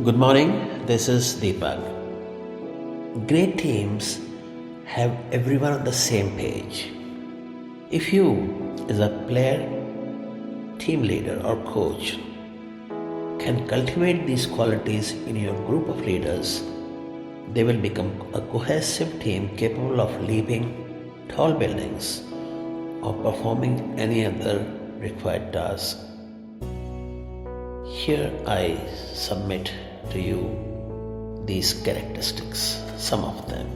Good morning, this is Deepak. Great teams have everyone on the same page. If you, as a player, team leader, or coach, can cultivate these qualities in your group of leaders, they will become a cohesive team capable of leaping tall buildings or performing any other required task. Here I submit to you these characteristics, some of them.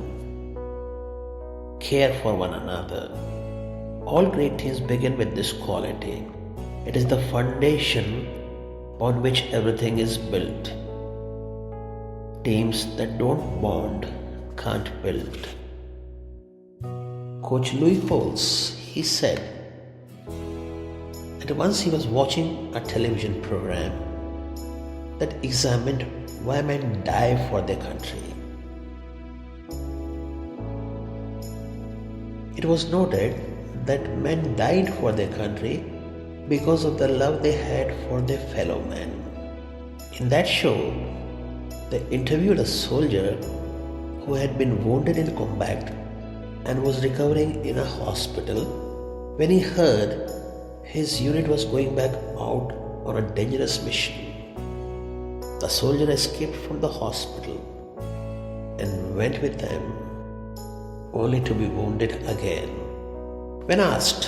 Care for one another. All great teams begin with this quality. It is the foundation on which everything is built. Teams that don't bond can't build. Coach Louis Holtz, he said that once he was watching a television program that examined why men die for their country. It was noted that men died for their country because of the love they had for their fellow men. In that show, they interviewed a soldier who had been wounded in combat and was recovering in a hospital when he heard his unit was going back out on a dangerous mission. The soldier escaped from the hospital and went with them only to be wounded again. When asked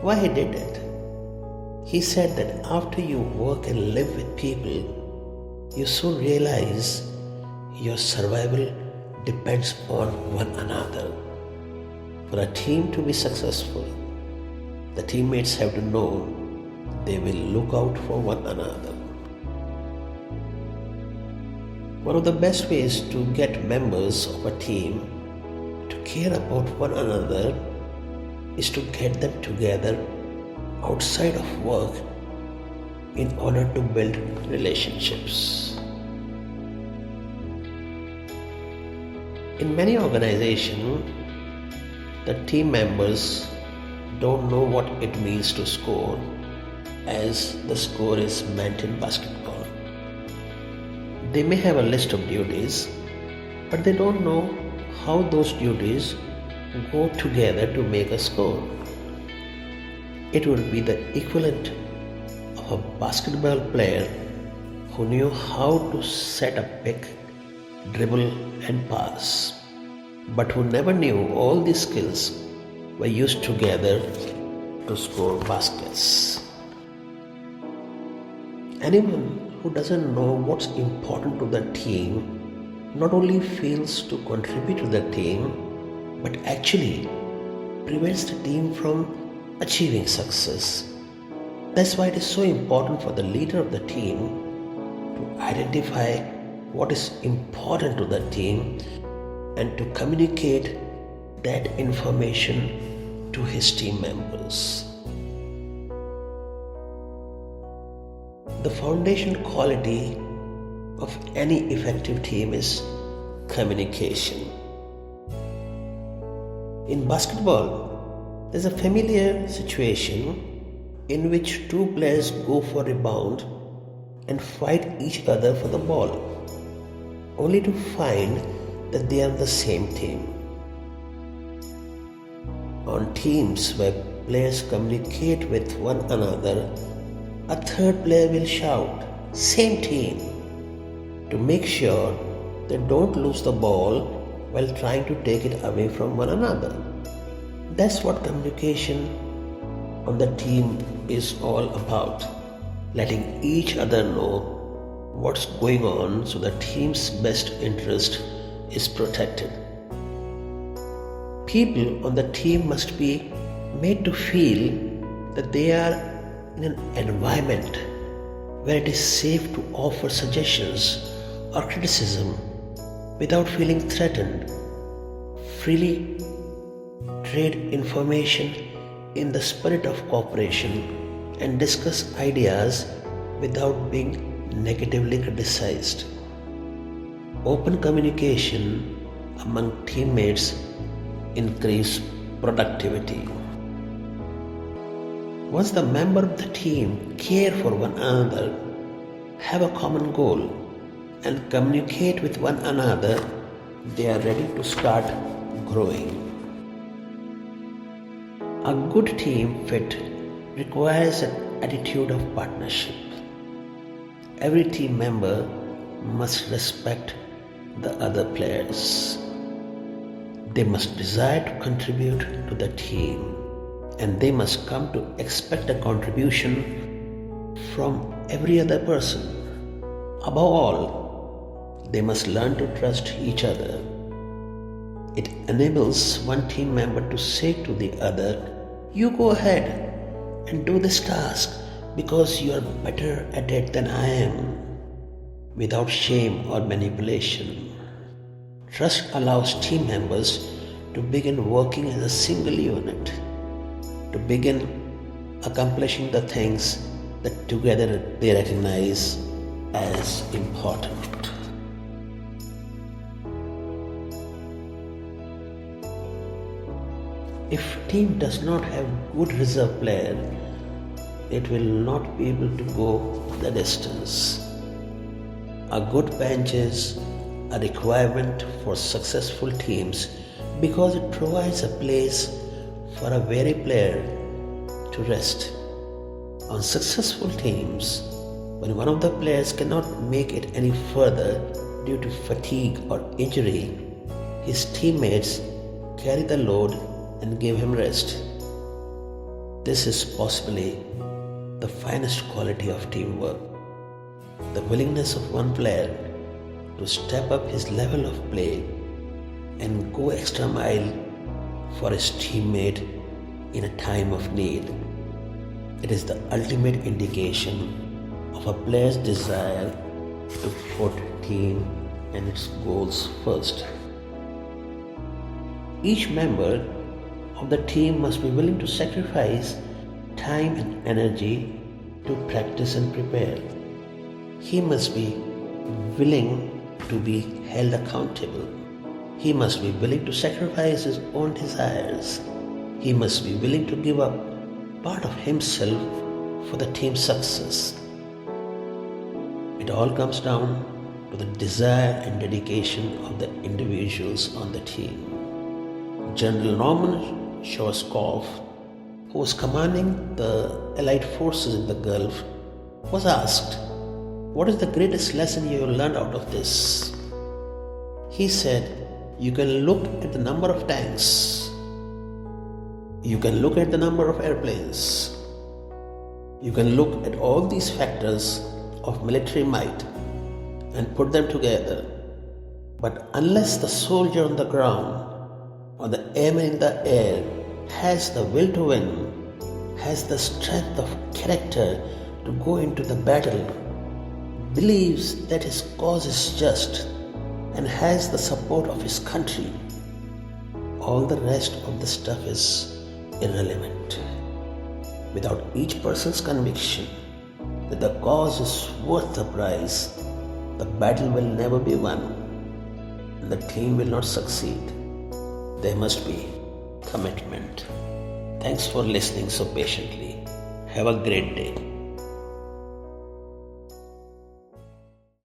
why he did it, he said that after you work and live with people, you soon realize your survival depends on one another. For a team to be successful, the teammates have to know they will look out for one another. One of the best ways to get members of a team to care about one another is to get them together outside of work in order to build relationships. In many organizations, the team members don't know what it means to score, as the score is meant in basketball. They may have a list of duties, but they don't know how those duties go together to make a score. It would be the equivalent of a basketball player who knew how to set a pick, dribble, and pass, but who never knew all these skills were used together to score baskets. Anyone who doesn't know what's important to the team not only fails to contribute to the team, but actually prevents the team from achieving success. That's why it is so important for the leader of the team to identify what is important to the team and to communicate that information to his team members. The foundation quality of any effective team is communication. In basketball, there's a familiar situation in which two players go for a rebound and fight each other for the ball, only to find that they are the same team. On teams where players communicate with one another, a third player will shout, "Same team," to make sure they don't lose the ball while trying to take it away from one another. That's what communication on the team is all about, letting each other know what's going on so the team's best interest is protected. People on the team must be made to feel that they are in an environment where it is safe to offer suggestions or criticism without feeling threatened. Freely trade information in the spirit of cooperation and discuss ideas without being negatively criticized. Open communication among teammates increase productivity. Once the member of the team care for one another, have a common goal, and communicate with one another, they are ready to start growing. A good team fit requires an attitude of partnership. Every team member must respect the other players. They must desire to contribute to the team, and they must come to expect a contribution from every other person. Above all, they must learn to trust each other. It enables one team member to say to the other, "You go ahead and do this task because you are better at it than I am," without shame or manipulation. Trust allows team members to begin working as a single unit, to begin accomplishing the things that together they recognize as important. If team does not have good reserve player, it will not be able to go the distance. A good bench is a requirement for successful teams because it provides a place for a weary player to rest. On successful teams, when one of the players cannot make it any further due to fatigue or injury, his teammates carry the load and give him rest. This is possibly the finest quality of teamwork. The willingness of one player to step up his level of play and go extra mile for his teammate in a time of need. It is the ultimate indication of a player's desire to put team and its goals first. Each member of the team must be willing to sacrifice time and energy to practice and prepare. He must be willing to be held accountable. He must be willing to sacrifice his own desires. He must be willing to give up part of himself for the team's success. It all comes down to the desire and dedication of the individuals on the team. General Norman Schwarzkopf, who was commanding the Allied forces in the Gulf, was asked, "What is the greatest lesson you have learned out of this?" He said, "You can look at the number of tanks. You can look at the number of airplanes. You can look at all these factors of military might and put them together. But unless the soldier on the ground or the airman in the air has the will to win, has the strength of character to go into the battle, believes that his cause is just, and has the support of his country, all the rest of the stuff is irrelevant. Without each person's conviction that the cause is worth the price, the battle will never be won and the team will not succeed. There must be commitment." Thanks for listening so patiently. Have a great day.